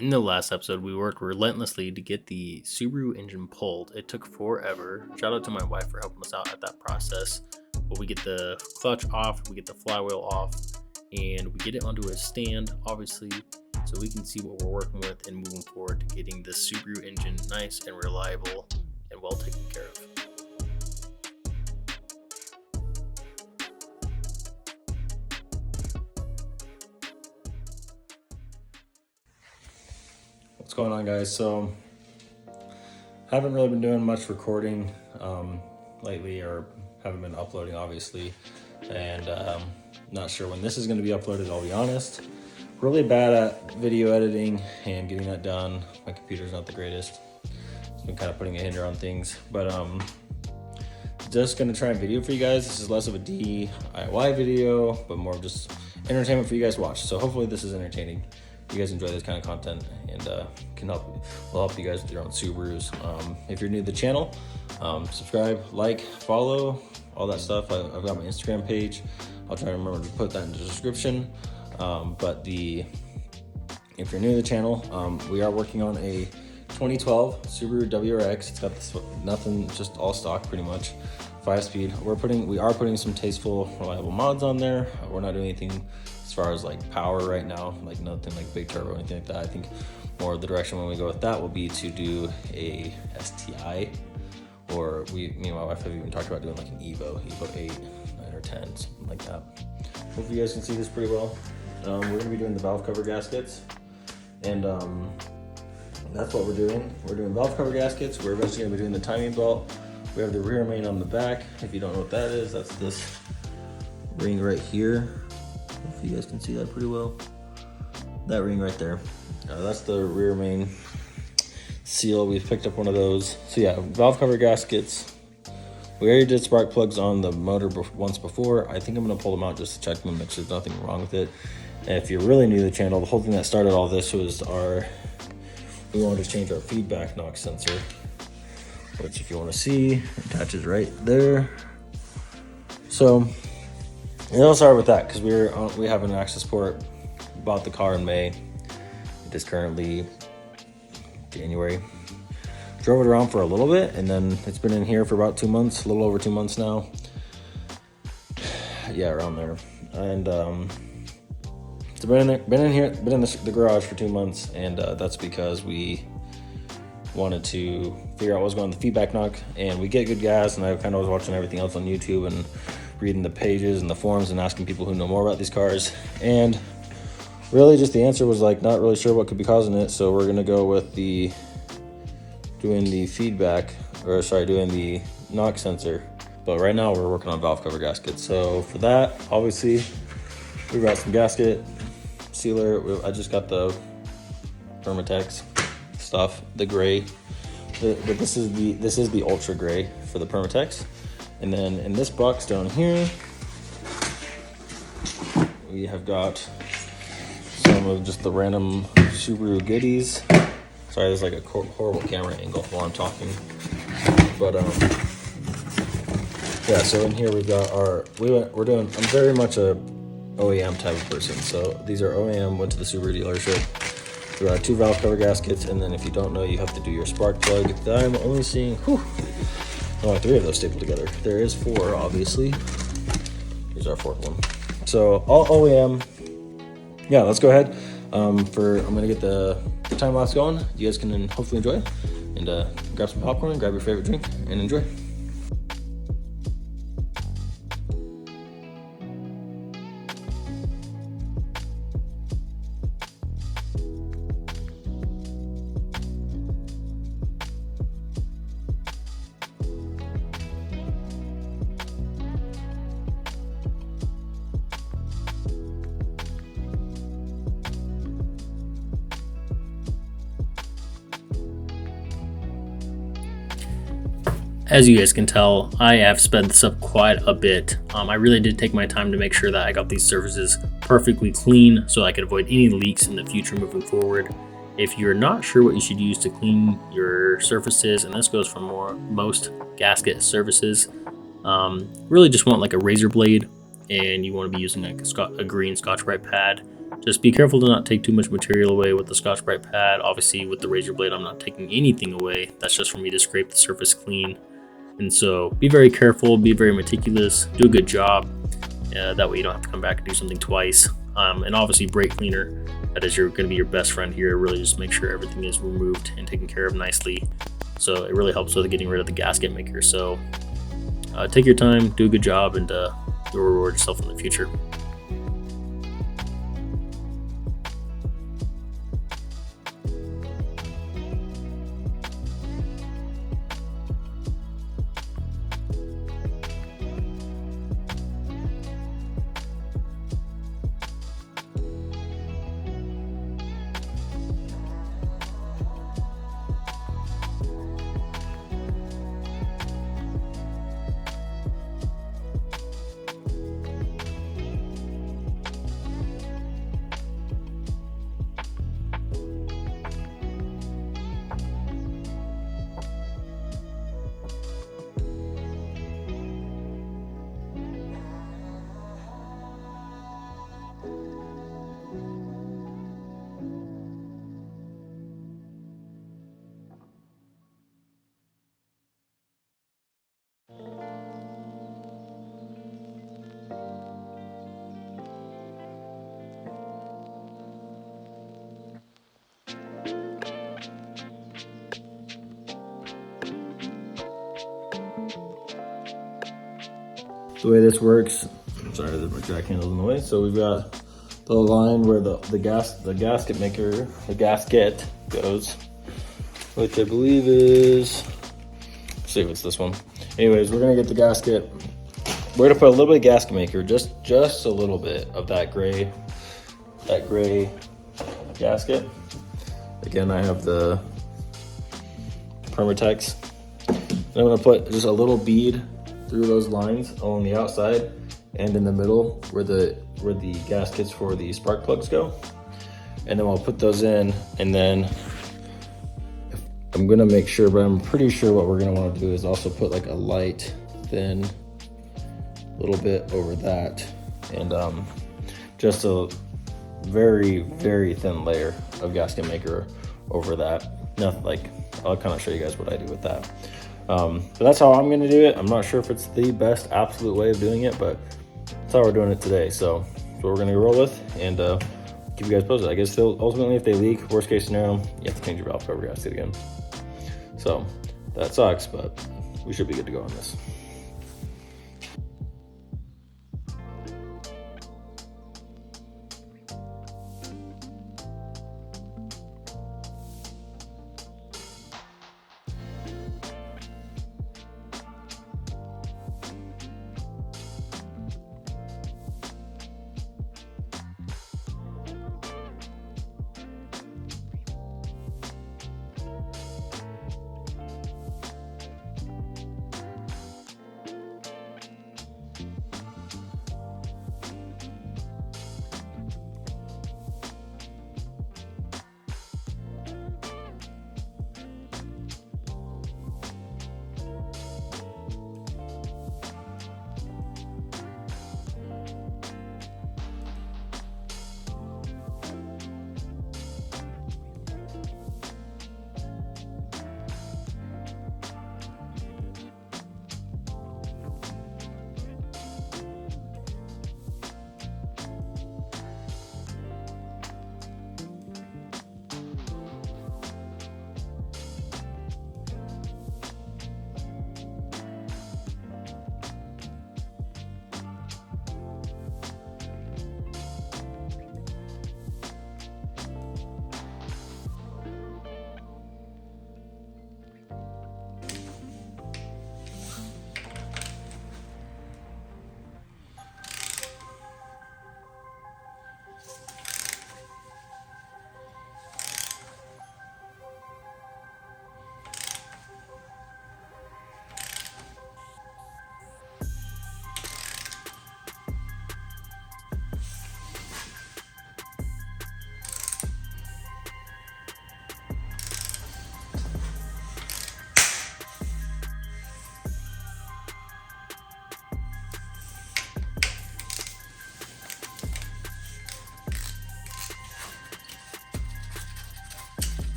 In the last episode, we worked relentlessly to get the Subaru engine pulled. It took forever. Shout out to my wife for helping us out at that process. But we get the clutch off, we get the flywheel off, and we get it onto a stand, obviously, so we can see what we're working with and moving forward to getting the Subaru engine nice and reliable and well taken care of. What's going on, guys? So haven't really been doing much recording lately, or haven't been uploading, obviously, and not sure when this is going to be uploaded, I'll be honest. Really bad at video editing and getting that done. My computer's not the greatest. It's been kind of putting a hinder on things, but just gonna try and video for you guys. This is less of a DIY video, but more of just entertainment for you guys to watch. So hopefully this is entertaining. You guys enjoy this kind of content, and will help you guys with your own Subarus. If you're new to the channel, subscribe, like, follow, all that stuff. I've got my Instagram page. I'll try to remember to put that in the description. If you're new to the channel, we are working on a 2012 Subaru WRX. It's got this nothing, just all stock pretty much, 5-speed. We are putting some tasteful, reliable mods on there. We're not doing anything as far as like power right now, like nothing like big turbo or anything like that. I think more of the direction when we go with that will be to do a STI, or me and my wife have even talked about doing like an Evo 8, 9 or 10, something like that. Hopefully you guys can see this pretty well. We're gonna be doing the valve cover gaskets, and that's what we're doing. We're doing valve cover gaskets. We're eventually gonna be doing the timing belt. We have the rear main on the back. If you don't know what that is, that's this ring right here. Hopefully you guys can see that pretty well. That ring right there. That's the rear main seal. We've picked up one of those. So yeah, valve cover gaskets. We already did spark plugs on the motor once before. I think I'm gonna pull them out just to check them, make sure there's nothing wrong with it. And if you're really new to the channel, the whole thing that started all this was we wanted to change our feedback knock sensor, which if you want to see, attaches right there. So it all started with that because we have an access port. Bought the car in May. It is currently January. Drove it around for a little bit, and then it's been in here for about 2 months, a little over 2 months now. Yeah, around there. And it's been in the garage for 2 months, and that's because we wanted to figure out what was going on the feedback knock, and we get good gas, and I kind of was watching everything else on YouTube and reading the pages and the forums and asking people who know more about these cars, and really just the answer was like not really sure what could be causing it. So we're gonna go with doing the knock sensor, but right now we're working on valve cover gaskets. So for that, obviously we got some gasket sealer. I just got the Permatex stuff, the gray, but this is the ultra gray for the Permatex. And then in this box down here, we have got some of just the random Subaru goodies. Sorry, there's like a horrible camera angle while I'm talking. But yeah, so in here we've got I'm very much a OEM type of person. So these are OEM, went to the Subaru dealership. We got 2 valve cover gaskets, and then if you don't know, you have to do your spark plug. That I'm only seeing, 3 of those stapled together. There is 4, obviously. Here's our 4th one. So all OEM. Yeah, let's go ahead. I'm gonna get the time lapse going. You guys can hopefully enjoy, and grab some popcorn, grab your favorite drink, and enjoy. As you guys can tell, I have sped this up quite a bit. I really did take my time to make sure that I got these surfaces perfectly clean so I could avoid any leaks in the future moving forward. If you're not sure what you should use to clean your surfaces, and this goes for most gasket surfaces, really just want like a razor blade, and you want to be using like a green Scotch-Brite pad. Just be careful to not take too much material away with the Scotch-Brite pad. Obviously with the razor blade, I'm not taking anything away. That's just for me to scrape the surface clean. And so be very careful, be very meticulous, do a good job. That way you don't have to come back and do something twice. And obviously brake cleaner, that is going to be your best friend here. Really just make sure everything is removed and taken care of nicely. So it really helps with getting rid of the gasket maker. So take your time, do a good job, and you'll reward yourself in the future. The way this works, sorry, my jack handle's in the way. So we've got the line where the gasket goes, which I believe is, let's see if it's this one. Anyways, we're gonna get the gasket. We're gonna put a little bit of gasket maker, just a little bit of that gray gasket. Again, I have the Permatex. I'm gonna put just a little bead through those lines along the outside and in the middle where the gaskets for the spark plugs go. And then we'll put those in, and then I'm gonna make sure, but I'm pretty sure what we're gonna wanna do is also put like a light thin little bit over that, and just a very, very thin layer of gasket maker over that. Nothing like, I'll kind of show you guys what I do with that. But that's how I'm gonna do it. I'm not sure if it's the best absolute way of doing it, but that's how we're doing it today. So that's what we're gonna roll with, and keep you guys posted. I guess ultimately if they leak, worst case scenario, you have to change your valve cover gasket again. So that sucks, but we should be good to go on this.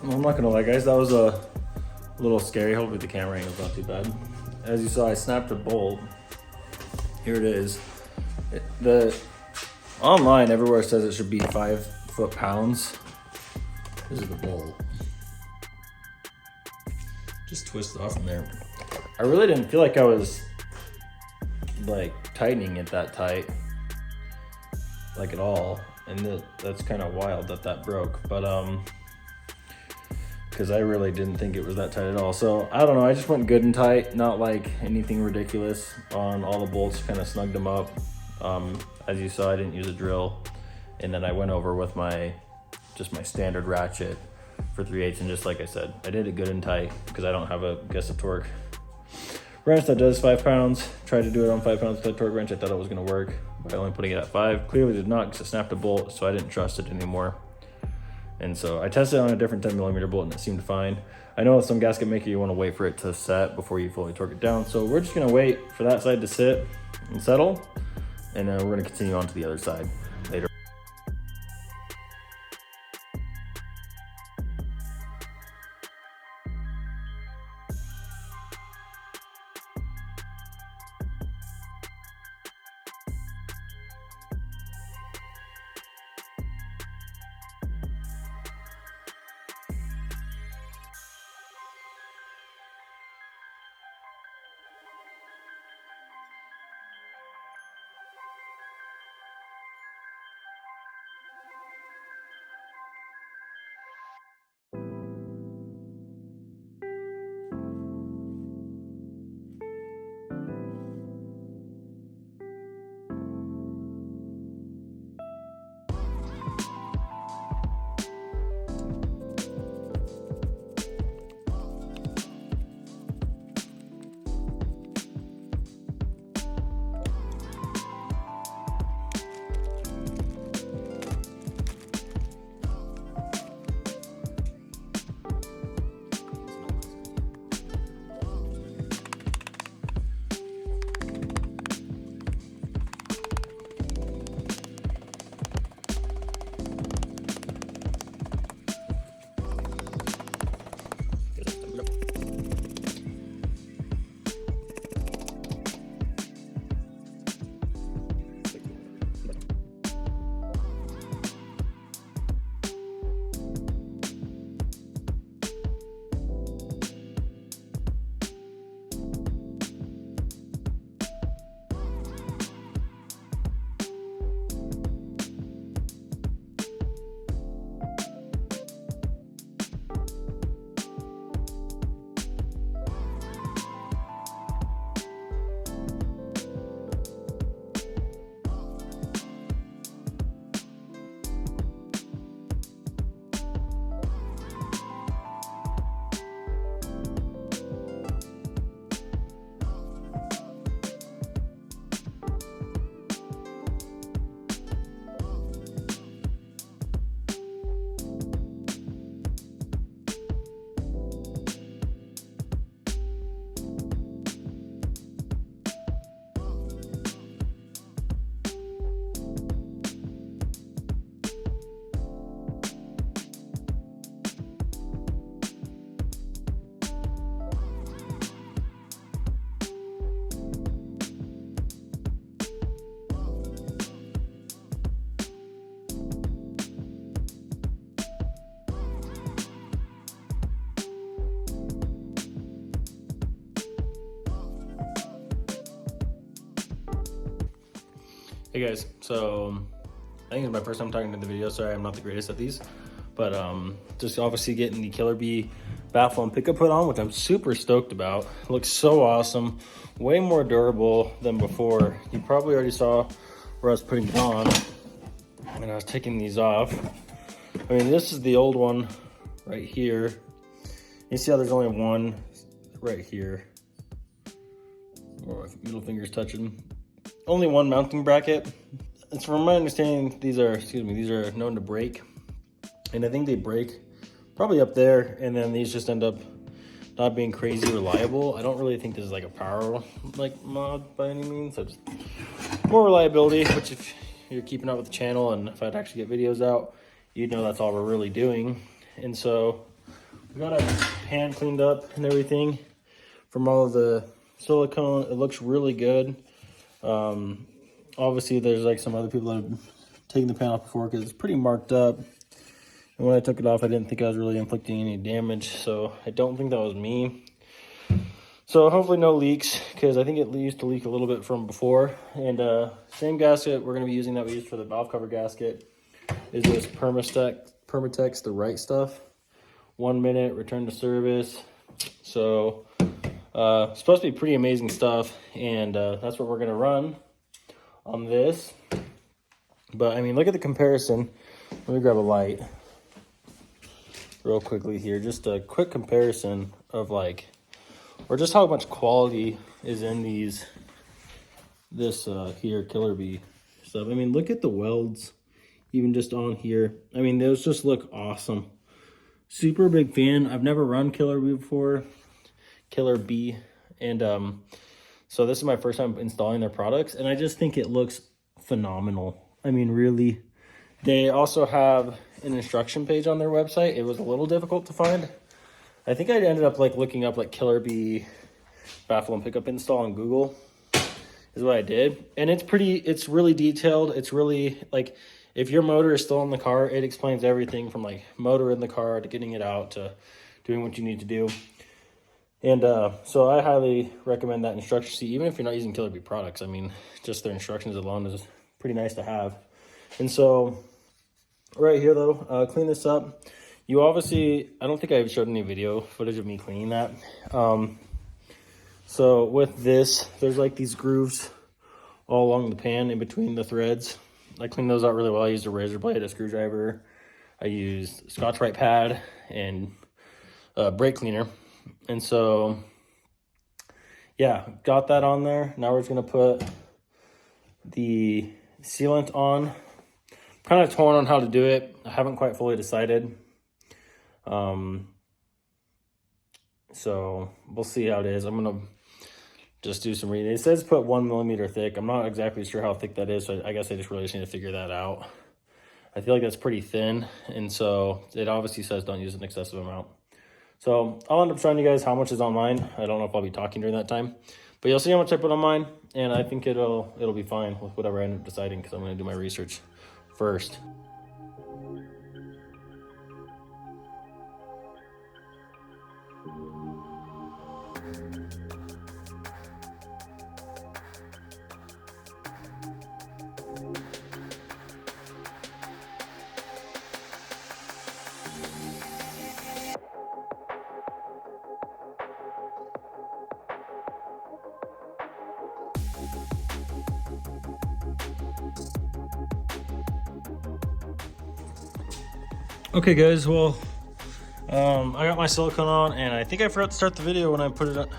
I'm not gonna lie, guys, that was a little scary. Hopefully the camera angle's not too bad. As you saw, I snapped a bolt. Here it is. The online everywhere says it should be 5 foot-pounds. This is the bolt. Just twist it off from there. I really didn't feel like I was like tightening it that tight, like at all. And that's kind of wild that broke, but because I really didn't think it was that tight at all. So I don't know, I just went good and tight, not like anything ridiculous on all the bolts, kind of snugged them up. As you saw, I didn't use a drill. And then I went over with just my standard ratchet for 3/8, and just like I said, I did it good and tight because I don't have a gusset torque wrench that does 5 pounds. Tried to do it on 5 pounds with a torque wrench. I thought it was gonna work by only putting it at 5. Clearly did not, because it snapped a bolt, so I didn't trust it anymore. And so I tested it on a different 10mm bolt and it seemed fine. I know with some gasket maker you want to wait for it to set before you fully torque it down. So we're just gonna wait for that side to sit and settle, and then we're gonna continue on to the other side later. Hey guys, so I think it's my first time talking to the video. Sorry, I'm not the greatest at these, but just obviously getting the KIllerB baffle and pickup put on, which I'm super stoked about. It looks so awesome, way more durable than before. You probably already saw where I was putting it on and I was taking these off. I mean, this is the old one right here. You see how there's only one right here, or middle finger's touching. Only one mounting bracket. It's from my understanding, these are known to break. And I think they break probably up there, and then these just end up not being crazy reliable. I don't really think this is like a power mod by any means. So just more reliability, which if you're keeping up with the channel and if I'd actually get videos out, you'd know that's all we're really doing. And so We got our pan cleaned up and everything from all of the silicone. It looks really good. Obviously there's like some other people that have taken the pan off before because it's pretty marked up. And when I took it off, I didn't think I was really inflicting any damage. So I don't think that was me. So hopefully no leaks, because I think it used to leak a little bit from before. And same gasket we're going to be using that we used for the valve cover gasket is this Permatex, the right stuff. 1 minute, return to service. So it's supposed to be pretty amazing stuff, and that's what we're going to run on this. But I mean, look at the comparison. Let me grab a light real quickly here. Just a quick comparison of like, or just how much quality is in this here KIllerB stuff. I mean, look at the welds, even just on here. I mean, those just look awesome. Super big fan. I've never run KIllerB before, KIllerB, and so this is my first time installing their products, and I just think it looks phenomenal. I mean, really. They also have an instruction page on their website. It was a little difficult to find. I think I ended up like looking up like KIllerB baffle and pickup install on Google is what I did. And it's really detailed. It's really like, if your motor is still in the car, it explains everything from like motor in the car to getting it out to doing what you need to do. And so I highly recommend that instruction sheet, even if you're not using KIllerB products. I mean, just their instructions alone is pretty nice to have. And so right here though, clean this up. You obviously, I don't think I've showed any video footage of me cleaning that. So with this, there's like these grooves all along the pan in between the threads. I cleaned those out really well. I used a razor blade, a screwdriver. I used Scotch-Brite pad and brake cleaner. And so, yeah, got that on there. Now we're just gonna put the sealant on. Kind of torn on how to do it. I haven't quite fully decided. So we'll see how it is. I'm gonna just do some reading. It says put 1 millimeter thick. I'm not exactly sure how thick that is, so I guess I just really just need to figure that out. I feel like that's pretty thin, and so it obviously says don't use an excessive amount. So I'll end up showing you guys how much is on mine. I don't know if I'll be talking during that time, but you'll see how much I put on mine, and I think it'll be fine with whatever I end up deciding, because I'm gonna do my research first. Okay guys, well, I got my silicone on, and I think I forgot to start the video when I put it on.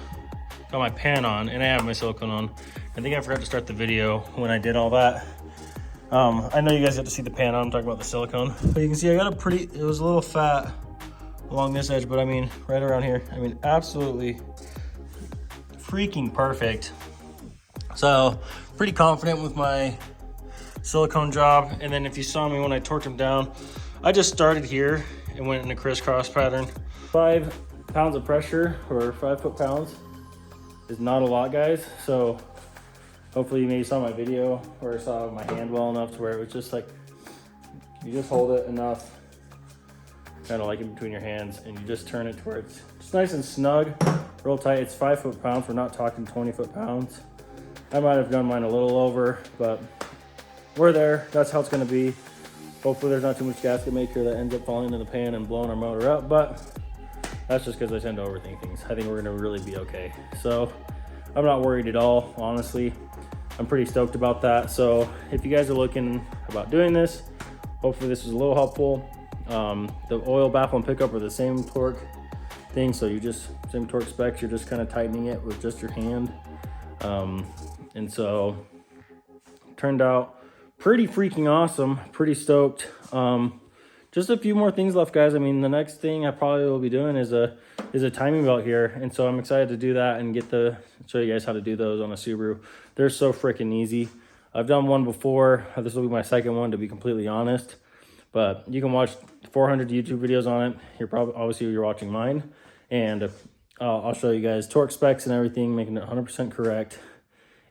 Got my pan on, and I have my silicone on. I think I forgot to start the video when I did all that. I know you guys got to see the pan on. I'm talking about the silicone. But you can see I got it was a little fat along this edge, but I mean, right around here. I mean, absolutely freaking perfect. So, pretty confident with my silicone job. And then if you saw me when I torqued them down, I just started here and went in a crisscross pattern. 5 pounds of pressure, or 5 foot-pounds, is not a lot, guys. So hopefully you maybe saw my video where I saw my hand well enough to where it was just like, you just hold it enough, kind of like in between your hands, and you just turn it to where it's just nice and snug, real tight. It's 5 foot-pounds. We're not talking 20 foot-pounds. I might have done mine a little over, but we're there. That's how it's gonna be. Hopefully there's not too much gasket maker that ends up falling in the pan and blowing our motor up, but that's just because I tend to overthink things. I think we're gonna really be okay. So I'm not worried at all, honestly. I'm pretty stoked about that. So if you guys are looking about doing this, hopefully this is a little helpful. The OIL baffle and pickup are the same torque thing, so same torque specs, you're just kind of tightening it with just your hand. And so turned out pretty freaking awesome, pretty stoked. Just a few more things left, guys. I mean, the next thing I probably will be doing is a timing belt here, and so I'm excited to do that and show you guys how to do those on a Subaru. They're so freaking easy. I've done one before. This will be my second one, to be completely honest. But you can watch 400 YouTube videos on it. Obviously you're watching mine, and I'll show you guys torque specs and everything, making it 100% correct.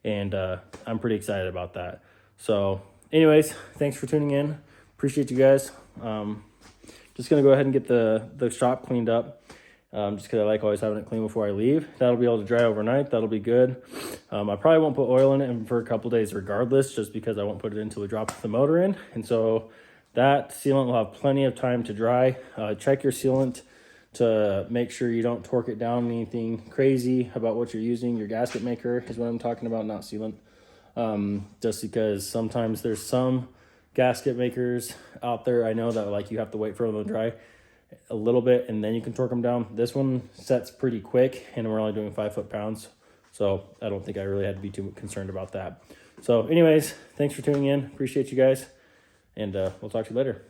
And I'm pretty excited about that. So anyways, thanks for tuning in. Appreciate you guys. Just gonna go ahead and get the shop cleaned up, just because I like always having it clean before I leave. That'll be able to dry overnight. That'll be good. I probably won't put oil in it for a couple days regardless, just because I won't put it in until we drop the motor in. And so that sealant will have plenty of time to dry. Check your sealant to make sure you don't torque it down anything crazy about what you're using. Your gasket maker is what I'm talking about, not sealant. Just because sometimes there's some gasket makers out there, I know that like you have to wait for them to dry a little bit and then you can torque them down. This one sets pretty quick, and we're only doing 5 foot-pounds, so I don't think I really had to be too concerned about that. So anyways, thanks for tuning in. Appreciate you guys, and we'll talk to you later.